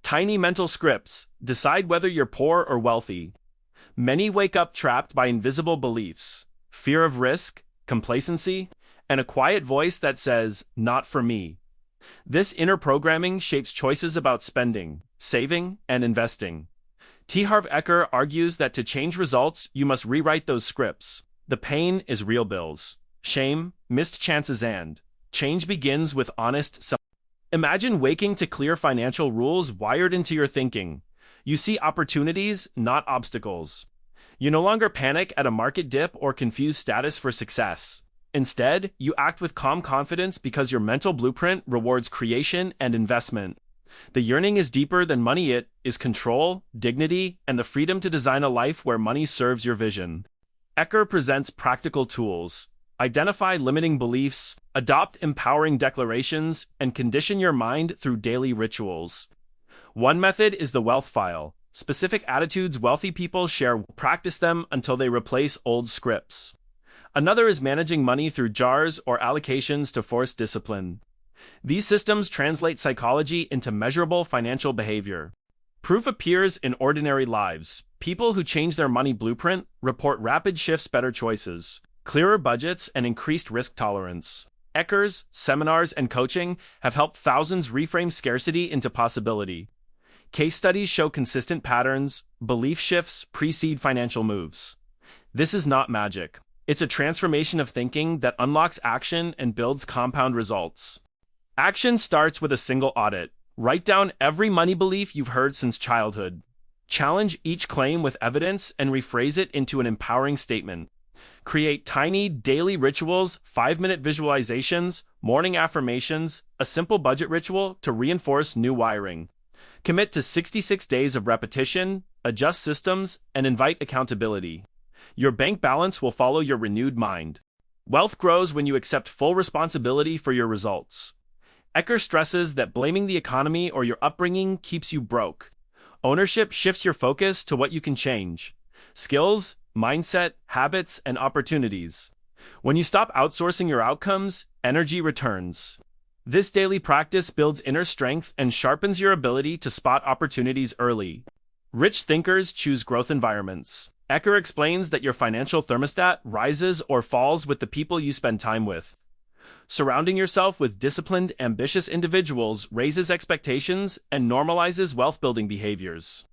Tiny mental scripts decide whether you're poor or wealthy. Many wake up trapped by invisible beliefs, fear of risk, complacency, and a quiet voice that says, "Not for me." This inner programming shapes choices about spending, saving, and investing. T. Harv Eker argues that to change results, you must rewrite those scripts. The pain is real bills, shame, missed chances, and change begins with honest self. Imagine waking to clear financial rules wired into your thinking. You see opportunities, not obstacles. You no longer panic at a market dip or confuse status for success. Instead, you act with calm confidence because your mental blueprint rewards creation and investment. The yearning is deeper than money. It is control, dignity, and the freedom to design a life where money serves your vision. Eker presents practical tools. Identify limiting beliefs, adopt empowering declarations, and condition your mind through daily rituals. One method is the wealth file. Specific attitudes wealthy people share, practice them until they replace old scripts. Another is managing money through jars or allocations to force discipline. These systems translate psychology into measurable financial behavior. Proof appears in ordinary lives. People who change their money blueprint report rapid shifts, better choices, clearer budgets, and increased risk tolerance. Eker's seminars and coaching have helped thousands reframe scarcity into possibility. Case studies show consistent patterns, belief shifts precede financial moves. This is not magic. It's a transformation of thinking that unlocks action and builds compound results. Action starts with a single audit. Write down every money belief you've heard since childhood. Challenge each claim with evidence and rephrase it into an empowering statement. Create tiny, daily rituals, 5-minute visualizations, morning affirmations, a simple budget ritual to reinforce new wiring. Commit to 66 days of repetition, adjust systems, and invite accountability. Your bank balance will follow your renewed mind. Wealth grows when you accept full responsibility for your results. Eker stresses that blaming the economy or your upbringing keeps you broke. Ownership shifts your focus to what you can change: skills, mindset, habits, and opportunities. When you stop outsourcing your outcomes, energy returns. This daily practice builds inner strength and sharpens your ability to spot opportunities early. Rich thinkers choose growth environments. Eker explains that your financial thermostat rises or falls with the people you spend time with. Surrounding yourself with disciplined, ambitious individuals raises expectations and normalizes wealth-building behaviors.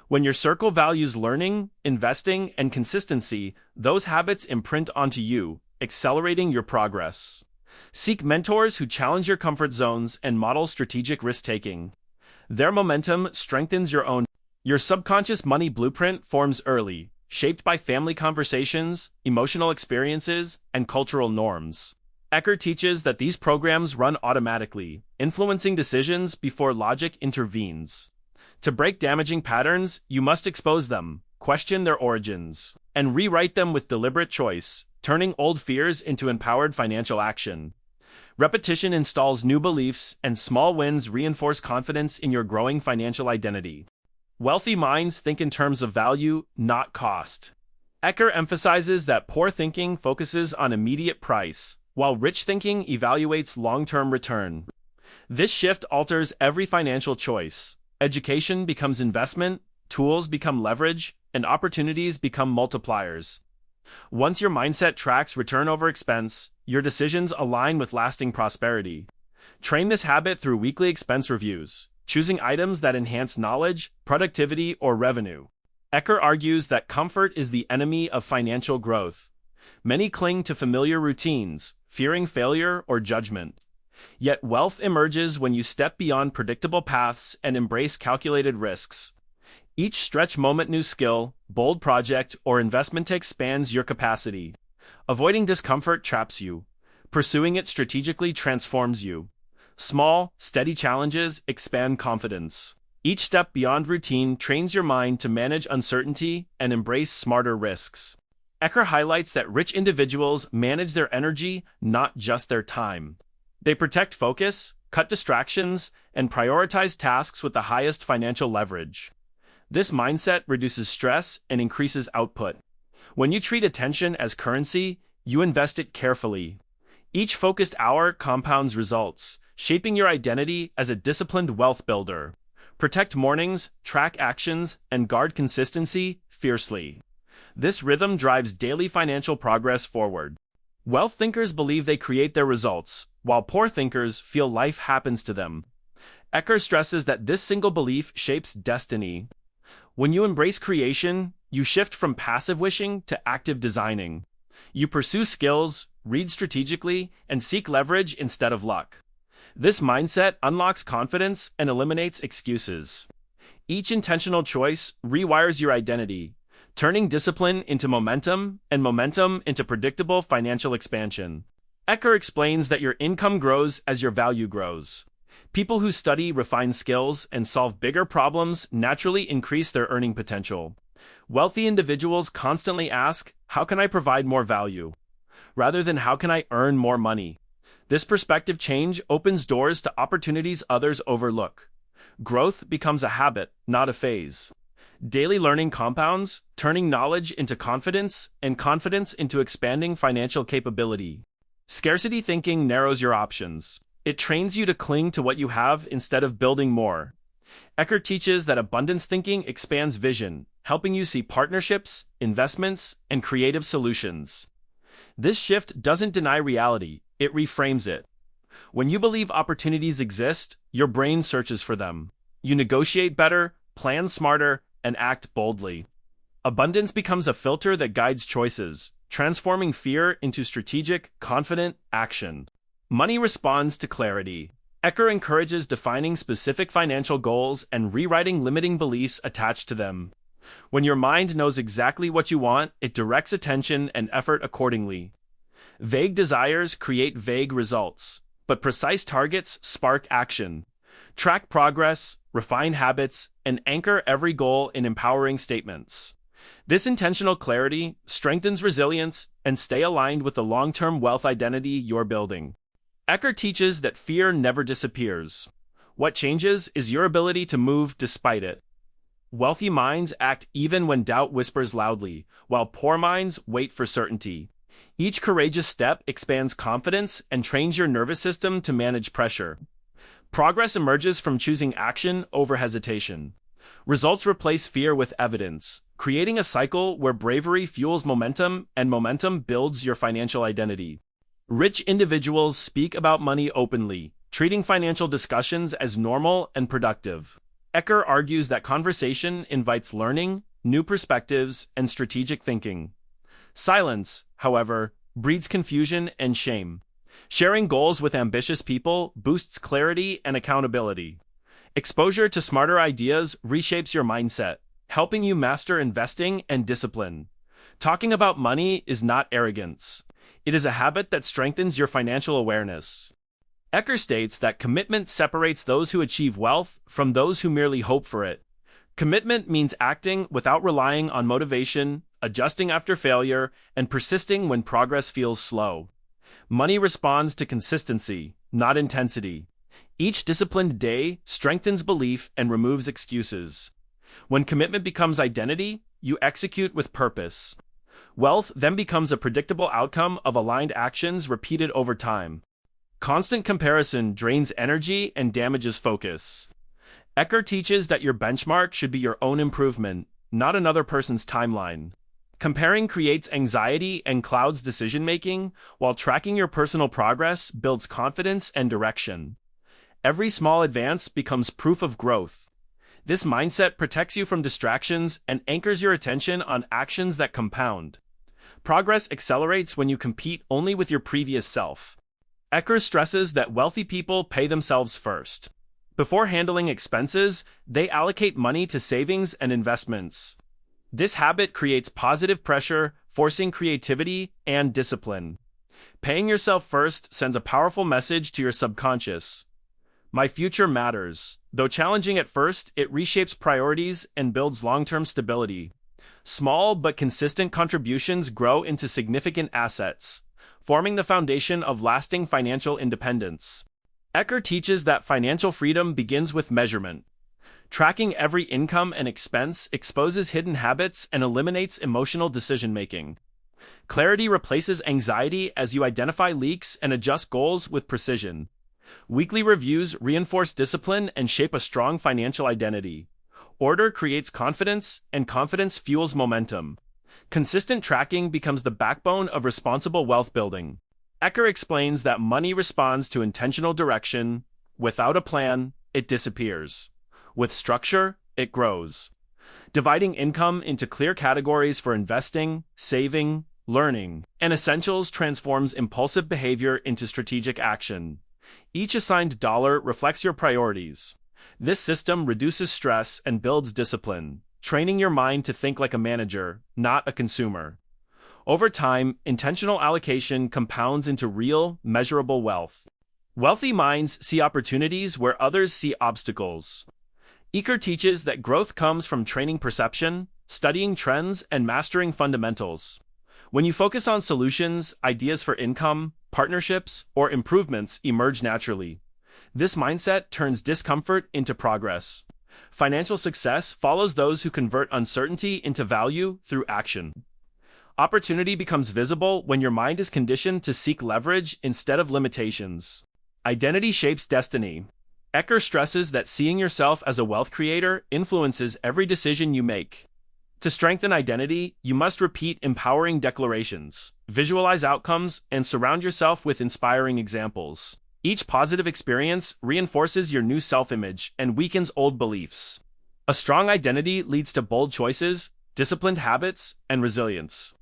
When your circle values learning, investing, and consistency, those habits imprint onto you, accelerating your progress. Seek mentors who challenge your comfort zones and model strategic risk-taking. Their momentum strengthens your own. Your subconscious money blueprint forms early, shaped by family conversations, emotional experiences, and cultural norms. Eker teaches that these programs run automatically, influencing decisions before logic intervenes. To break damaging patterns, you must expose them, question their origins, and rewrite them with deliberate choice, turning old fears into empowered financial action. Repetition installs new beliefs, and small wins reinforce confidence in your growing financial identity. Wealthy minds think in terms of value, not cost. Eker emphasizes that poor thinking focuses on immediate price, while rich thinking evaluates long-term return. This shift alters every financial choice. Education becomes investment, tools become leverage, and opportunities become multipliers. Once your mindset tracks return over expense, your decisions align with lasting prosperity. Train this habit through weekly expense reviews, choosing items that enhance knowledge, productivity, or revenue. Eker argues that comfort is the enemy of financial growth. Many cling to familiar routines, fearing failure or judgment. Yet wealth emerges when you step beyond predictable paths and embrace calculated risks. Each stretch moment, new skill, bold project, or investment expands your capacity. Avoiding discomfort traps you. Pursuing it strategically transforms you. Small, steady challenges expand confidence. Each step beyond routine trains your mind to manage uncertainty and embrace smarter risks. Eker highlights that rich individuals manage their energy, not just their time. They protect focus, cut distractions, and prioritize tasks with the highest financial leverage. This mindset reduces stress and increases output. When you treat attention as currency, you invest it carefully. Each focused hour compounds results, shaping your identity as a disciplined wealth builder. Protect mornings, track actions, and guard consistency fiercely. This rhythm drives daily financial progress forward. Wealth thinkers believe they create their results, while poor thinkers feel life happens to them. Ecker stresses that this single belief shapes destiny. When you embrace creation, you shift from passive wishing to active designing. You pursue skills, read strategically, and seek leverage instead of luck. This mindset unlocks confidence and eliminates excuses. Each intentional choice rewires your identity, turning discipline into momentum and momentum into predictable financial expansion. Ecker explains that your income grows as your value grows. People who study, refine skills, and solve bigger problems naturally increase their earning potential. Wealthy individuals constantly ask, "How can I provide more value?" rather than "How can I earn more money?" This perspective change opens doors to opportunities others overlook. Growth becomes a habit, not a phase. Daily learning compounds, turning knowledge into confidence and confidence into expanding financial capability. Scarcity thinking narrows your options. It trains you to cling to what you have instead of building more. Ecker teaches that abundance thinking expands vision, helping you see partnerships, investments, and creative solutions. This shift doesn't deny reality, it reframes it. When you believe opportunities exist, your brain searches for them. You negotiate better, plan smarter, and act boldly. Abundance becomes a filter that guides choices, transforming fear into strategic, confident action. Money responds to clarity. Ecker encourages defining specific financial goals and rewriting limiting beliefs attached to them. When your mind knows exactly what you want, it directs attention and effort accordingly. Vague desires create vague results, but precise targets spark action. Track progress, refine habits, and anchor every goal in empowering statements. This intentional clarity strengthens resilience and stay aligned with the long-term wealth identity you're building. Ecker teaches that fear never disappears. What changes is your ability to move despite it. Wealthy minds act even when doubt whispers loudly, while poor minds wait for certainty. Each courageous step expands confidence and trains your nervous system to manage pressure. Progress emerges from choosing action over hesitation. Results replace fear with evidence, creating a cycle where bravery fuels momentum and momentum builds your financial identity. Rich individuals speak about money openly, treating financial discussions as normal and productive. Ecker argues that conversation invites learning, new perspectives, and strategic thinking. Silence, however, breeds confusion and shame. Sharing goals with ambitious people boosts clarity and accountability. Exposure to smarter ideas reshapes your mindset, helping you master investing and discipline. Talking about money is not arrogance. It is a habit that strengthens your financial awareness. Ecker states that commitment separates those who achieve wealth from those who merely hope for it. Commitment means acting without relying on motivation, adjusting after failure, and persisting when progress feels slow. Money responds to consistency, not intensity. Each disciplined day strengthens belief and removes excuses. When commitment becomes identity, you execute with purpose. Wealth then becomes a predictable outcome of aligned actions repeated over time. Constant comparison drains energy and damages focus. Ecker teaches that your benchmark should be your own improvement, not another person's timeline. Comparing creates anxiety and clouds decision-making, while tracking your personal progress builds confidence and direction. Every small advance becomes proof of growth. This mindset protects you from distractions and anchors your attention on actions that compound. Progress accelerates when you compete only with your previous self. Ecker stresses that wealthy people pay themselves first. Before handling expenses, they allocate money to savings and investments. This habit creates positive pressure, forcing creativity and discipline. Paying yourself first sends a powerful message to your subconscious. My future matters. Though challenging at first, it reshapes priorities and builds long-term stability. Small but consistent contributions grow into significant assets, forming the foundation of lasting financial independence. Ecker teaches that financial freedom begins with measurement. Tracking every income and expense exposes hidden habits and eliminates emotional decision-making. Clarity replaces anxiety as you identify leaks and adjust goals with precision. Weekly reviews reinforce discipline and shape a strong financial identity. Order creates confidence, and confidence fuels momentum. Consistent tracking becomes the backbone of responsible wealth building. Ecker explains that money responds to intentional direction. Without a plan, it disappears. With structure, it grows. Dividing income into clear categories for investing, saving, learning, and essentials transforms impulsive behavior into strategic action. Each assigned dollar reflects your priorities. This system reduces stress and builds discipline, training your mind to think like a manager, not a consumer. Over time, intentional allocation compounds into real, measurable wealth. Wealthy minds see opportunities where others see obstacles. Ecker teaches that growth comes from training perception, studying trends, and mastering fundamentals. When you focus on solutions, ideas for income, partnerships, or improvements emerge naturally. This mindset turns discomfort into progress. Financial success follows those who convert uncertainty into value through action. Opportunity becomes visible when your mind is conditioned to seek leverage instead of limitations. Identity shapes destiny. Ecker stresses that seeing yourself as a wealth creator influences every decision you make. To strengthen identity, you must repeat empowering declarations, visualize outcomes, and surround yourself with inspiring examples. Each positive experience reinforces your new self-image and weakens old beliefs. A strong identity leads to bold choices, disciplined habits, and resilience.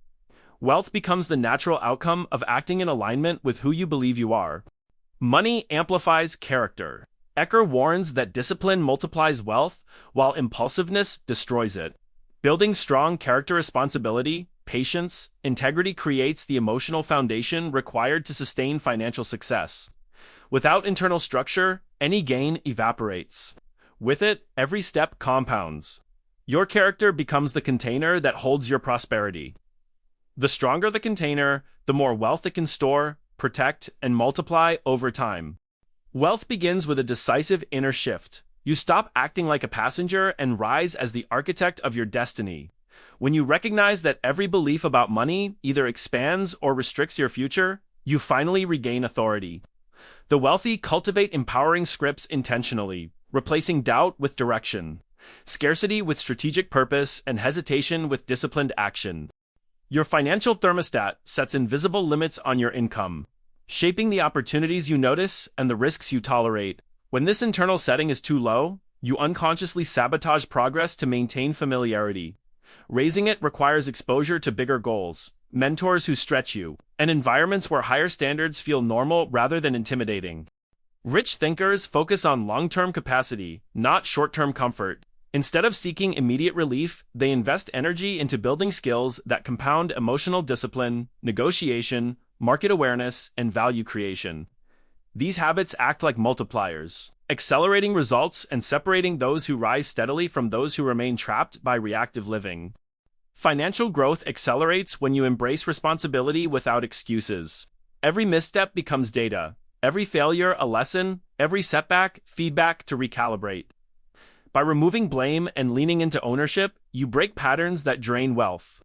Wealth becomes the natural outcome of acting in alignment with who you believe you are. Money amplifies character. Ecker warns that discipline multiplies wealth, while impulsiveness destroys it. Building strong character responsibility, patience, integrity creates the emotional foundation required to sustain financial success. Without internal structure, any gain evaporates. With it, every step compounds. Your character becomes the container that holds your prosperity. The stronger the container, the more wealth it can store, protect, and multiply over time. Wealth begins with a decisive inner shift. You stop acting like a passenger and rise as the architect of your destiny. When you recognize that every belief about money either expands or restricts your future, you finally regain authority. The wealthy cultivate empowering scripts intentionally, replacing doubt with direction, scarcity with strategic purpose, and hesitation with disciplined action. Your financial thermostat sets invisible limits on your income, shaping the opportunities you notice and the risks you tolerate. When this internal setting is too low, you unconsciously sabotage progress to maintain familiarity. Raising it requires exposure to bigger goals, mentors who stretch you, and environments where higher standards feel normal rather than intimidating. Rich thinkers focus on long-term capacity, not short-term comfort. Instead of seeking immediate relief, they invest energy into building skills that compound emotional discipline, negotiation, market awareness, and value creation. These habits act like multipliers, accelerating results and separating those who rise steadily from those who remain trapped by reactive living. Financial growth accelerates when you embrace responsibility without excuses. Every misstep becomes data, every failure a lesson, every setback feedback to recalibrate. By removing blame and leaning into ownership, you break patterns that drain wealth.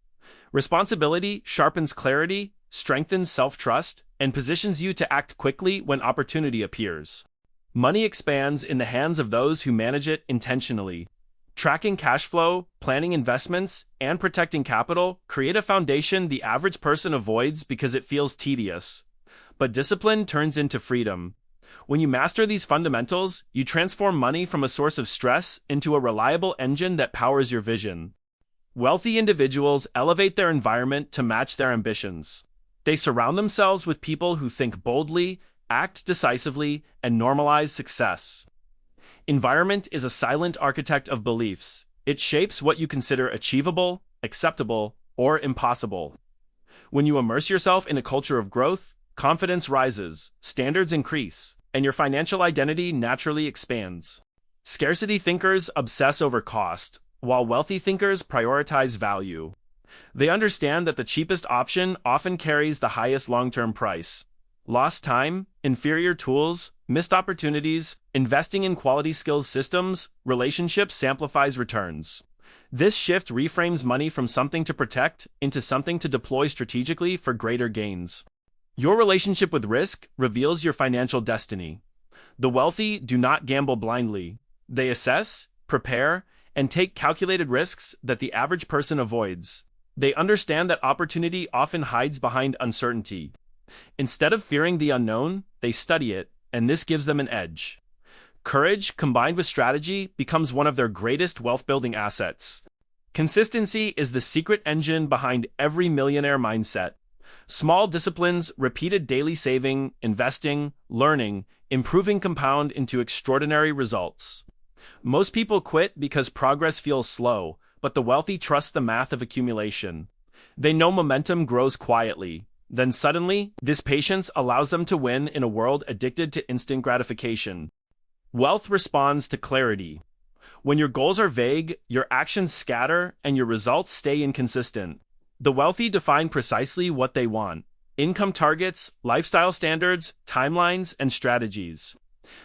Responsibility sharpens clarity, strengthens self-trust, and positions you to act quickly when opportunity appears. Money expands in the hands of those who manage it intentionally. Tracking cash flow, planning investments, and protecting capital create a foundation the average person avoids because it feels tedious. But discipline turns into freedom. When you master these fundamentals, you transform money from a source of stress into a reliable engine that powers your vision. Wealthy individuals elevate their environment to match their ambitions. They surround themselves with people who think boldly, act decisively, and normalize success. Environment is a silent architect of beliefs. It shapes what you consider achievable, acceptable, or impossible. When you immerse yourself in a culture of growth, confidence rises, standards increase, and your financial identity naturally expands. Scarcity thinkers obsess over cost, while wealthy thinkers prioritize value. They understand that the cheapest option often carries the highest long-term price. Lost time, inferior tools, missed opportunities, investing in quality skills systems, relationships amplifies returns. This shift reframes money from something to protect into something to deploy strategically for greater gains. Your relationship with risk reveals your financial destiny. The wealthy do not gamble blindly. They assess, prepare, and take calculated risks that the average person avoids. They understand that opportunity often hides behind uncertainty. Instead of fearing the unknown, they study it, and this gives them an edge. Courage, combined with strategy, becomes one of their greatest wealth-building assets. Consistency is the secret engine behind every millionaire mindset. Small disciplines, repeated daily saving, investing, learning, improving compound into extraordinary results. Most people quit because progress feels slow, but the wealthy trust the math of accumulation. They know momentum grows quietly. Then suddenly, this patience allows them to win in a world addicted to instant gratification. Wealth responds to clarity. When your goals are vague, your actions scatter, and your results stay inconsistent. The wealthy define precisely what they want: income targets, lifestyle standards, timelines, and strategies.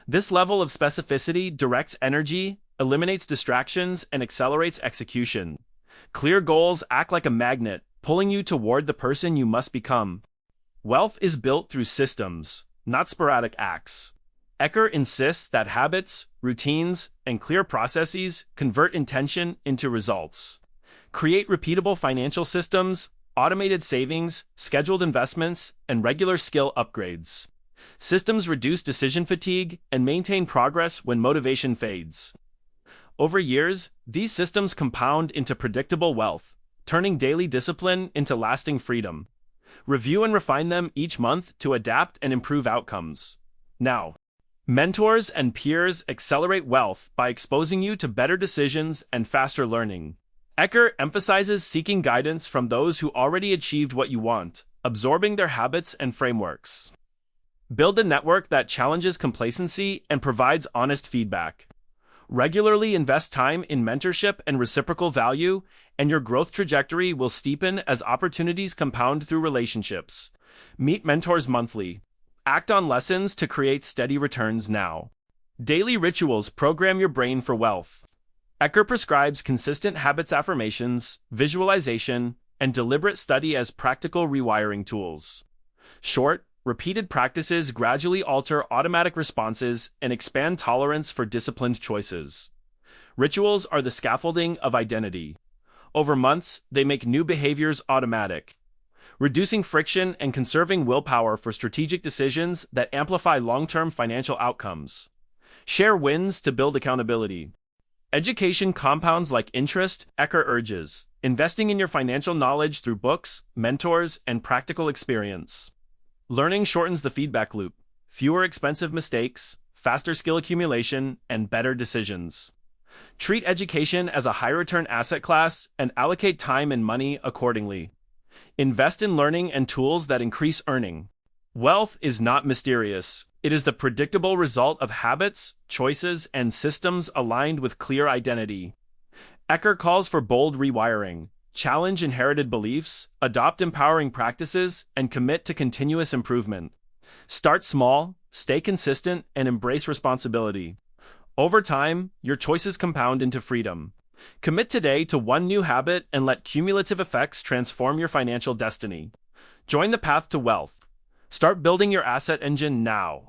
This level of specificity directs energy, eliminates distractions, and accelerates execution. Clear goals act like a magnet, pulling you toward the person you must become. Wealth is built through systems, not sporadic acts. Ecker insists that habits, routines, and clear processes convert intention into results. Create repeatable financial systems, automated savings, scheduled investments, and regular skill upgrades. Systems reduce decision fatigue and maintain progress when motivation fades. Over years, these systems compound into predictable wealth, turning daily discipline into lasting freedom. Review and refine them each month to adapt and improve outcomes. Now, mentors and peers accelerate wealth by exposing you to better decisions and faster learning. Ecker emphasizes seeking guidance from those who already achieved what you want, absorbing their habits and frameworks. Build a network that challenges complacency and provides honest feedback. Regularly invest time in mentorship and reciprocal value, and your growth trajectory will steepen as opportunities compound through relationships. Meet mentors monthly. Act on lessons to create steady returns now. Daily rituals program your brain for wealth. Ecker prescribes consistent habits affirmations, visualization, and deliberate study as practical rewiring tools. Short, repeated practices gradually alter automatic responses and expand tolerance for disciplined choices. Rituals are the scaffolding of identity. Over months, they make new behaviors automatic, reducing friction and conserving willpower for strategic decisions that amplify long-term financial outcomes. Share wins to build accountability. Education compounds like interest, Ecker urges, investing in your financial knowledge through books, mentors, and practical experience. Learning shortens the feedback loop. Fewer expensive mistakes, faster skill accumulation, and better decisions. Treat education as a high-return asset class and allocate time and money accordingly. Invest in learning and tools that increase earning. Wealth is not mysterious. It is the predictable result of habits, choices, and systems aligned with clear identity. Ecker calls for bold rewiring. Challenge inherited beliefs, adopt empowering practices, and commit to continuous improvement. Start small, stay consistent, and embrace responsibility. Over time, your choices compound into freedom. Commit today to one new habit and let cumulative effects transform your financial destiny. Join the path to wealth. Start building your asset engine now.